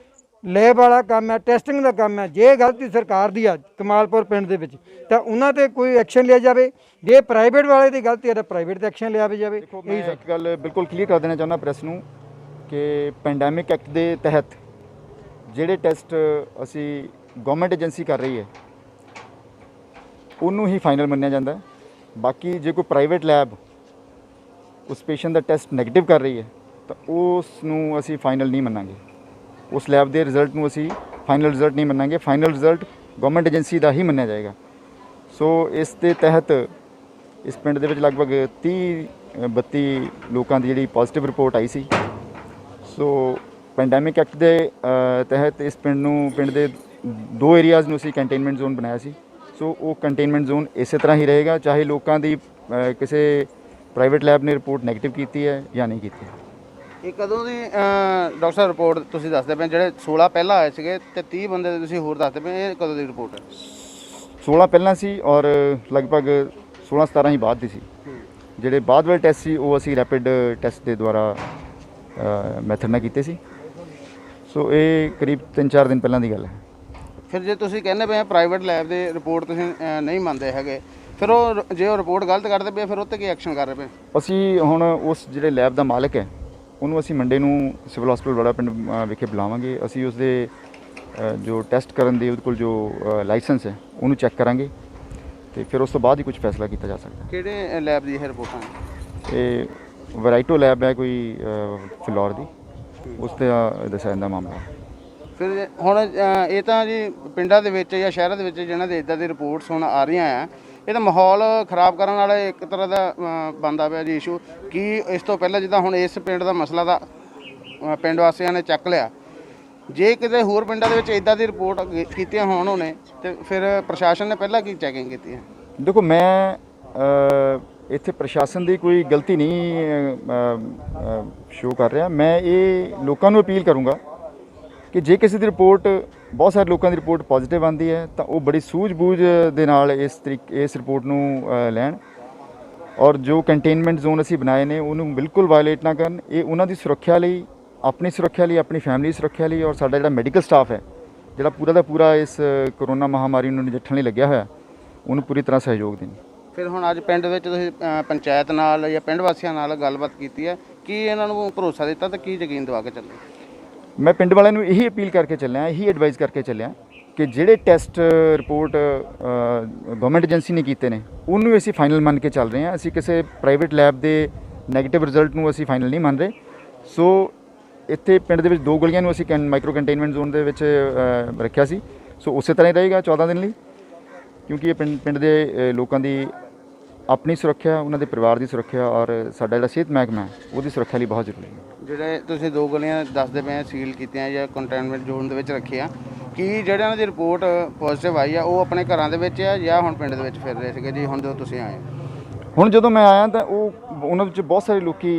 ਲੈਬ ਵਾਲਾ ਕੰਮ ਹੈ, ਟੈਸਟਿੰਗ ਦਾ ਕੰਮ ਹੈ, ਜੇ ਗਲਤੀ ਸਰਕਾਰ ਦੀ ਆ ਕਮਾਲਪੁਰ ਪਿੰਡ ਦੇ ਵਿੱਚ ਤਾਂ ਉਹਨਾਂ 'ਤੇ ਕੋਈ ਐਕਸ਼ਨ ਲਿਆ ਜਾਵੇ। ਜੇ ਪ੍ਰਾਈਵੇਟ ਵਾਲੇ ਦੀ ਗਲਤੀ ਹੈ ਤਾਂ ਪ੍ਰਾਈਵੇਟ 'ਤੇ ਐਕਸ਼ਨ ਲਿਆ ਜਾਵੇ। ਮੈਂ ਇੱਕ ਗੱਲ ਬਿਲਕੁਲ ਕਲੀਅਰ ਕਰ ਦੇਣਾ ਚਾਹੁੰਦਾ ਪ੍ਰੈਸ ਨੂੰ ਕਿ ਪੈਂਡੈਮਿਕ ਐਕਟ ਦੇ ਤਹਿਤ ਜਿਹੜੇ ਟੈਸਟ ਅਸੀਂ ਗਵਰਨਮੈਂਟ ਏਜੰਸੀ ਕਰ ਰਹੀ ਹੈ ਉਹਨੂੰ ਹੀ ਫਾਈਨਲ ਮੰਨਿਆ ਜਾਂਦਾ। ਬਾਕੀ ਜੇ ਕੋਈ ਪ੍ਰਾਈਵੇਟ ਲੈਬ ਉਸ ਪੇਸ਼ੈਂਟ ਦਾ ਟੈਸਟ ਨੈਗੇਟਿਵ ਕਰ ਰਹੀ ਹੈ ਤਾਂ ਉਸ ਨੂੰ ਅਸੀਂ ਫਾਈਨਲ ਨਹੀਂ ਮੰਨਾਂਗੇ, ਉਸ ਲੈਬ ਦੇ ਰਿਜ਼ਲਟ ਨੂੰ ਅਸੀਂ ਫਾਈਨਲ ਰਿਜ਼ਲਟ ਨਹੀਂ ਮੰਨਾਂਗੇ। ਫਾਈਨਲ ਰਿਜ਼ਲਟ ਗਵਰਨਮੈਂਟ ਏਜੰਸੀ ਦਾ ਹੀ ਮੰਨਿਆ ਜਾਏਗਾ। ਸੋ ਇਸ ਦੇ ਤਹਿਤ ਇਸ ਪਿੰਡ ਦੇ ਵਿੱਚ ਲਗਭਗ 30-32 ਲੋਕਾਂ ਦੀ ਜਿਹੜੀ ਪੋਜ਼ਿਟਿਵ ਰਿਪੋਰਟ ਆਈ ਸੀ। ਸੋ ਪੈਂਡੈਮਿਕ ਐਕਟ ਦੇ ਤਹਿਤ ਇਸ ਪਿੰਡ ਦੇ 2 ਏਰੀਆਜ਼ ਨੂੰ ਅਸੀਂ ਕੰਟੇਨਮੈਂਟ ਜ਼ੋਨ ਬਣਾਇਆ ਸੀ। ਸੋ ਉਹ ਕੰਟੇਨਮੈਂਟ ਜ਼ੋਨ ਇਸੇ ਤਰ੍ਹਾਂ ਹੀ ਰਹੇਗਾ, ਚਾਹੇ ਲੋਕਾਂ ਦੀ ਕਿਸੇ ਪ੍ਰਾਈਵੇਟ ਲੈਬ ਨੇ ਰਿਪੋਰਟ ਨੈਗੇਟਿਵ ਕੀਤੀ ਹੈ ਜਾਂ ਨਹੀਂ ਕੀਤੀ। ਇਹ ਕਦੋਂ ਦੀ ਡਾਕਟਰ ਸਾਹਿਬ ਰਿਪੋਰਟ ਤੁਸੀਂ ਦੱਸਦੇ ਪਏ, ਜਿਹੜੇ 16 ਪਹਿਲਾਂ ਆਏ ਸੀਗੇ ਤੇ 30 ਬੰਦੇ ਦੇ ਤੁਸੀਂ ਹੋਰ ਦੱਸਦੇ ਪਏ, ਇਹ ਕਦੋਂ ਦੀ ਰਿਪੋਰਟ ਹੈ? 16 ਪਹਿਲਾਂ ਸੀ ਔਰ ਲਗਭਗ 16-17 ਹੀ ਬਾਅਦ ਦੀ ਸੀ। ਜਿਹੜੇ ਬਾਅਦ ਵਾਲੇ ਟੈਸਟ ਸੀ ਉਹ ਅਸੀਂ ਰੈਪਿਡ ਟੈਸਟ ਦੇ ਦੁਆਰਾ ਮੈਥਡ ਨਾਲ ਕੀਤੇ ਸੀ। ਸੋ ਇਹ ਕਰੀਬ 3-4 ਦਿਨ ਪਹਿਲਾਂ ਦੀ ਗੱਲ ਹੈ। ਫਿਰ ਜੇ ਤੁਸੀਂ ਕਹਿੰਦੇ ਪਏ ਪ੍ਰਾਈਵੇਟ ਲੈਬ ਦੇ ਰਿਪੋਰਟ ਤੁਸੀਂ ਨਹੀਂ ਮੰਨਦੇ ਹੈਗੇ, ਫਿਰ ਉਹ ਜੇ ਉਹ ਰਿਪੋਰਟ ਗਲਤ ਕਰਦੇ ਪਏ ਫਿਰ ਉੱਤੇ ਕੀ ਐਕਸ਼ਨ ਕਰ ਰਹੇ ਪਏ? ਅਸੀਂ ਹੁਣ ਉਸ ਜਿਹੜੇ ਲੈਬ ਦਾ ਮਾਲਕ ਹੈ ਉਹਨੂੰ ਅਸੀਂ ਮੰਡੇ ਨੂੰ ਸਿਵਲ ਹਸਪੀਟਲ ਬੜਾ ਪਿੰਡ ਵਿਖੇ ਬੁਲਾਵਾਂਗੇ। ਅਸੀਂ ਉਸਦੇ ਜੋ ਟੈਸਟ ਕਰਨ ਦੇ ਉਹਦੇ ਕੋਲ ਜੋ ਲਾਇਸੈਂਸ ਹੈ ਉਹਨੂੰ ਚੈੱਕ ਕਰਾਂਗੇ ਤੇ ਫਿਰ ਉਸ ਤੋਂ ਬਾਅਦ ਹੀ ਕੁਝ ਫੈਸਲਾ ਕੀਤਾ ਜਾ ਸਕਦਾ। ਕਿਹੜੇ ਲੈਬ ਦੀ ਇਹ ਰਿਪੋਰਟਾਂ? ਇਹ ਵੈਰਾਈਟੋ ਲੈਬ ਹੈ ਕੋਈ ਫਿਲੌਰ ਦੀ, ਉਸ ਤੇ ਦੱਸਿਆ ਜਾਂਦਾ ਮਾਮਲਾ। ਫਿਰ ਹੁਣ ਇਹ ਤਾਂ ਜੀ ਪਿੰਡਾਂ ਦੇ ਵਿੱਚ ਜਾਂ ਸ਼ਹਿਰਾਂ ਦੇ ਵਿੱਚ ਜਿਹਨਾਂ ਦੇ ਇੱਦਾਂ ਦੀ ਰਿਪੋਰਟਸ ਹੁਣ ਆ ਰਹੀਆਂ ਆ, ਇਹ ਤਾਂ ਮਾਹੌਲ ਖਰਾਬ ਕਰਨ ਵਾਲਾ ਇੱਕ ਤਰ੍ਹਾਂ ਦਾ ਬਣਦਾ ਪਿਆ ਜੀ ਇਸ਼ੂ। ਕਿ ਇਸ ਤੋਂ ਪਹਿਲਾਂ ਜਿੱਦਾਂ ਹੁਣ ਇਸ ਪਿੰਡ ਦਾ ਮਸਲਾ ਦਾ ਪਿੰਡ ਵਾਸੀਆਂ ਨੇ ਚੱਕ ਲਿਆ, ਜੇ ਕਿਤੇ ਹੋਰ ਪਿੰਡਾਂ ਦੇ ਵਿੱਚ ਇੱਦਾਂ ਦੀ ਰਿਪੋਰਟ ਕੀਤੀਆਂ ਹੋਣ ਉਹਨੇ ਤੇ ਫਿਰ ਪ੍ਰਸ਼ਾਸਨ ਨੇ ਪਹਿਲਾਂ ਕੀ ਚੈਕਿੰਗ ਕੀਤੀ ਹੈ? ਦੇਖੋ ਮੈਂ ਇੱਥੇ ਪ੍ਰਸ਼ਾਸਨ ਦੀ ਕੋਈ ਗਲਤੀ ਨਹੀਂ ਸ਼ੋਅ ਕਰ ਰਿਹਾ। ਮੈਂ ਇਹ ਲੋਕਾਂ ਨੂੰ ਅਪੀਲ ਕਰੂੰਗਾ ਕਿ ਜੇ ਕਿਸੇ ਦੀ ਰਿਪੋਰਟ, ਬਹੁਤ ਸਾਰੇ ਲੋਕਾਂ ਦੀ ਰਿਪੋਰਟ ਪੋਜ਼ਿਟਿਵ ਆਉਂਦੀ ਹੈ ਤਾਂ ਉਹ ਬੜੀ ਸੂਝ-ਬੂਝ ਦੇ ਨਾਲ ਇਸ ਰਿਪੋਰਟ ਨੂੰ ਲੈਣ ਔਰ ਜੋ ਕੰਟੇਨਮੈਂਟ ਜ਼ੋਨ ਅਸੀਂ ਬਣਾਏ ਨੇ ਉਹਨੂੰ ਬਿਲਕੁਲ ਵਾਇਲੇਟ ਨਾ ਕਰਨ। ਇਹ ਉਹਨਾਂ ਦੀ ਸੁਰੱਖਿਆ ਲਈ, ਆਪਣੀ ਸੁਰੱਖਿਆ ਲਈ, ਆਪਣੀ ਫੈਮਿਲੀ ਦੀ ਸੁਰੱਖਿਆ ਲਈ ਔਰ ਸਾਡਾ ਜਿਹੜਾ ਮੈਡੀਕਲ ਸਟਾਫ ਹੈ ਜਿਹੜਾ ਪੂਰਾ ਦਾ ਪੂਰਾ ਇਸ ਕਰੋਨਾ ਮਹਾਮਾਰੀ ਨੂੰ ਨਜਿੱਠਣ ਲਈ ਲੱਗਿਆ ਹੋਇਆ, ਉਹਨੂੰ ਪੂਰੀ ਤਰ੍ਹਾਂ ਸਹਿਯੋਗ ਦੇਣ। ਫਿਰ ਹੁਣ ਅੱਜ ਪਿੰਡ ਵਿੱਚ ਤੁਸੀਂ ਪੰਚਾਇਤ ਨਾਲ ਜਾਂ ਪਿੰਡ ਵਾਸੀਆਂ ਨਾਲ ਗੱਲਬਾਤ ਕੀਤੀ ਹੈ, ਕੀ ਇਹਨਾਂ ਨੂੰ ਭਰੋਸਾ ਦਿੱਤਾ ਤੇ ਕੀ ਯਕੀਨ ਦਿਵਾ ਕੇ ਚੱਲੇ? ਮੈਂ ਪਿੰਡ ਵਾਲਿਆਂ ਨੂੰ ਇਹੀ ਅਪੀਲ ਕਰਕੇ ਚੱਲਿਆ, ਇਹੀ ਐਡਵਾਈਸ ਕਰਕੇ ਚੱਲਿਆ ਕਿ ਜਿਹੜੇ ਟੈਸਟ ਰਿਪੋਰਟ ਗਵਰਨਮੈਂਟ ਏਜੰਸੀ ਨੇ ਕੀਤੇ ਨੇ ਉਹਨੂੰ ਅਸੀਂ ਫਾਈਨਲ ਮੰਨ ਕੇ ਚੱਲ ਰਹੇ ਹਾਂ। ਅਸੀਂ ਕਿਸੇ ਪ੍ਰਾਈਵੇਟ ਲੈਬ ਦੇ ਨੈਗੇਟਿਵ ਰਿਜ਼ਲਟ ਨੂੰ ਅਸੀਂ ਫਾਈਨਲ ਨਹੀਂ ਮੰਨ ਰਹੇ। ਸੋ ਇੱਥੇ ਪਿੰਡ ਦੇ ਵਿੱਚ 2 ਗਲੀਆਂ ਨੂੰ ਅਸੀਂ ਮਾਈਕਰੋ ਕੰਟੇਨਮੈਂਟ ਜ਼ੋਨ ਦੇ ਵਿੱਚ ਰੱਖਿਆ ਸੀ। ਸੋ ਉਸੇ ਤਰ੍ਹਾਂ ਹੀ ਰਹੇਗਾ 14 ਦਿਨ ਲਈ, ਕਿਉਂਕਿ ਇਹ ਪਿੰਡ ਦੇ ਲੋਕਾਂ ਦੀ ਆਪਣੀ ਸੁਰੱਖਿਆ, ਉਹਨਾਂ ਦੇ ਪਰਿਵਾਰ ਦੀ ਸੁਰੱਖਿਆ ਔਰ ਸਾਡਾ ਜਿਹੜਾ ਸਿਹਤ ਮਹਿਕਮਾ ਹੈ ਉਹਦੀ ਸੁਰੱਖਿਆ ਲਈ ਬਹੁਤ ਜ਼ਰੂਰੀ ਹੈ। ਜਿਹੜੇ ਤੁਸੀਂ 2 ਗਲੀਆਂ ਦੱਸਦੇ ਪਏ ਸੀਲ ਕੀਤੀਆਂ ਜਾਂ ਕੰਟੇਨਮੈਂਟ ਜ਼ੋਨ ਦੇ ਵਿੱਚ ਰੱਖੀਆਂ, ਕੀ ਜਿਹੜੇ ਉਹਨਾਂ ਦੀ ਰਿਪੋਰਟ ਪੋਜ਼ਿਟਿਵ ਆਈ ਆ ਉਹ ਆਪਣੇ ਘਰਾਂ ਦੇ ਵਿੱਚ ਆ ਜਾਂ ਹੁਣ ਪਿੰਡ ਦੇ ਵਿੱਚ ਫਿਰ ਰਹੇ ਸੀਗੇ ਜੀ ਹੁਣ ਜਦੋਂ ਤੁਸੀਂ ਆਏ? ਹੁਣ ਜਦੋਂ ਮੈਂ ਆਇਆ ਤਾਂ ਉਹਨਾਂ ਵਿੱਚ ਬਹੁਤ ਸਾਰੇ ਲੋਕੀ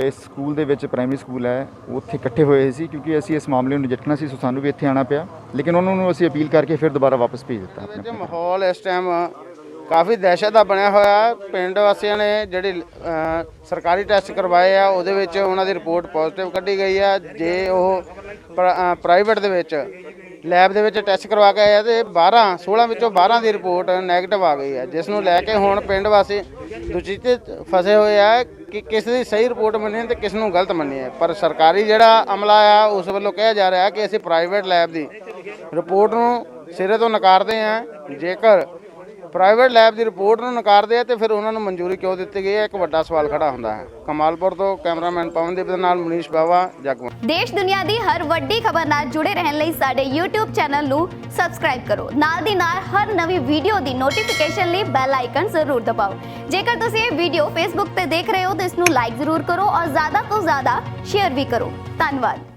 ਇਸ ਸਕੂਲ ਦੇ ਵਿੱਚ, ਪ੍ਰਾਇਮਰੀ ਸਕੂਲ ਹੈ, ਉੱਥੇ ਇਕੱਠੇ ਹੋਏ ਸੀ ਕਿਉਂਕਿ ਅਸੀਂ ਇਸ ਮਾਮਲੇ ਨੂੰ ਨਜਿੱਠਣਾ ਸੀ, ਸੋ ਸਾਨੂੰ ਵੀ ਇੱਥੇ ਆਉਣਾ ਪਿਆ। ਲੇਕਿਨ ਉਹਨਾਂ ਨੂੰ ਅਸੀਂ ਅਪੀਲ ਕਰਕੇ ਫਿਰ ਦੁਬਾਰਾ ਵਾਪਸ ਭੇਜ ਦਿੱਤਾ ਵਿੱਚ ਮਾਹੌਲ ਇਸ ਟਾਈਮ ਕਾਫੀ ਦਹਿਸ਼ਤ ਦਾ ਬਣਿਆ ਹੋਇਆ। ਪਿੰਡ ਵਾਸੀਆਂ ਨੇ ਜਿਹੜੇ ਸਰਕਾਰੀ ਟੈਸਟ ਕਰਵਾਏ ਆ ਉਹਦੇ ਵਿੱਚ ਉਹਨਾਂ ਦੀ ਰਿਪੋਰਟ ਪੋਜ਼ਿਟਿਵ ਕੱਢੀ ਗਈ ਆ। ਜੇ ਉਹ ਪ੍ਰਾਈਵੇਟ ਦੇ ਵਿੱਚ ਲੈਬ ਦੇ ਵਿੱਚ ਟੈਸਟ ਕਰਵਾ ਕੇ ਆਏ ਆ ਤੇ 16 ਵਿੱਚੋਂ 12 ਦੀ ਰਿਪੋਰਟ ਨੈਗੇਟਿਵ ਆ ਗਈ ਹੈ, ਜਿਸ ਨੂੰ ਲੈ ਕੇ ਹੁਣ ਪਿੰਡ ਵਾਸੀ ਦੁਚਿੱਤੇ ਫਸੇ ਹੋਏ ਆ ਕਿ ਕਿਸ ਦੀ ਸਹੀ ਰਿਪੋਰਟ ਮੰਨੀ ਹੈ ਤੇ ਕਿਸ ਨੂੰ ਗਲਤ ਮੰਨੀ ਹੈ। ਪਰ ਸਰਕਾਰੀ ਜਿਹੜਾ ਅਮਲਾ ਆ ਉਸ ਵੱਲੋਂ ਕਿਹਾ ਜਾ ਰਿਹਾ ਕਿ ਅਸੀਂ ਪ੍ਰਾਈਵੇਟ ਲੈਬ ਦੀ ਰਿਪੋਰਟ ਨੂੰ ਸਿਰੇ ਤੋਂ ਨਕਾਰਦੇ ਹਾਂ। ਜੇਕਰ ਪ੍ਰਾਈਵੇਟ ਲੈਬ ਦੀ ਰਿਪੋਰਟ ਨੂੰ ਨਕਾਰਦੇ ਆ ਤੇ ਫਿਰ ਉਹਨਾਂ ਨੂੰ ਮਨਜ਼ੂਰੀ ਕਿਉਂ ਦਿੱਤੀ ਗਈ ਹੈ, ਇੱਕ ਵੱਡਾ ਸਵਾਲ ਖੜਾ ਹੁੰਦਾ ਹੈ। ਕਮਾਲਪੁਰ ਤੋਂ ਕੈਮਰਾਮੈਨ ਪਵਨਦੀਪ ਦੇ ਨਾਲ ਮਨੀਸ਼ ਬਾਵਾ, ਜਗਮੋਹਨ। ਦੇਸ਼ ਦੁਨੀਆ ਦੀ ਹਰ ਵੱਡੀ ਖਬਰ ਨਾਲ ਜੁੜੇ ਰਹਿਣ ਲਈ ਸਾਡੇ YouTube ਚੈਨਲ ਨੂੰ ਸਬਸਕ੍ਰਾਈਬ ਕਰੋ। ਨਾਲ ਦੀ ਨਾਲ ਹਰ ਨਵੀਂ ਵੀਡੀਓ ਦੀ ਨੋਟੀਫਿਕੇਸ਼ਨ ਲਈ ਬੈਲ ਆਈਕਨ ਜ਼ਰੂਰ ਦਬਾਓ। ਜੇਕਰ ਤੁਸੀਂ ਇਹ ਵੀਡੀਓ Facebook ਤੇ ਦੇਖ ਰਹੇ ਹੋ ਤਾਂ ਇਸ ਨੂੰ ਲਾਈਕ ਜ਼ਰੂਰ ਕਰੋ ਔਰ ਜ਼ਿਆਦਾ ਤੋਂ ਜ਼ਿਆਦਾ ਸ਼ੇਅਰ ਵੀ ਕਰੋ। ਧੰਨਵਾਦ।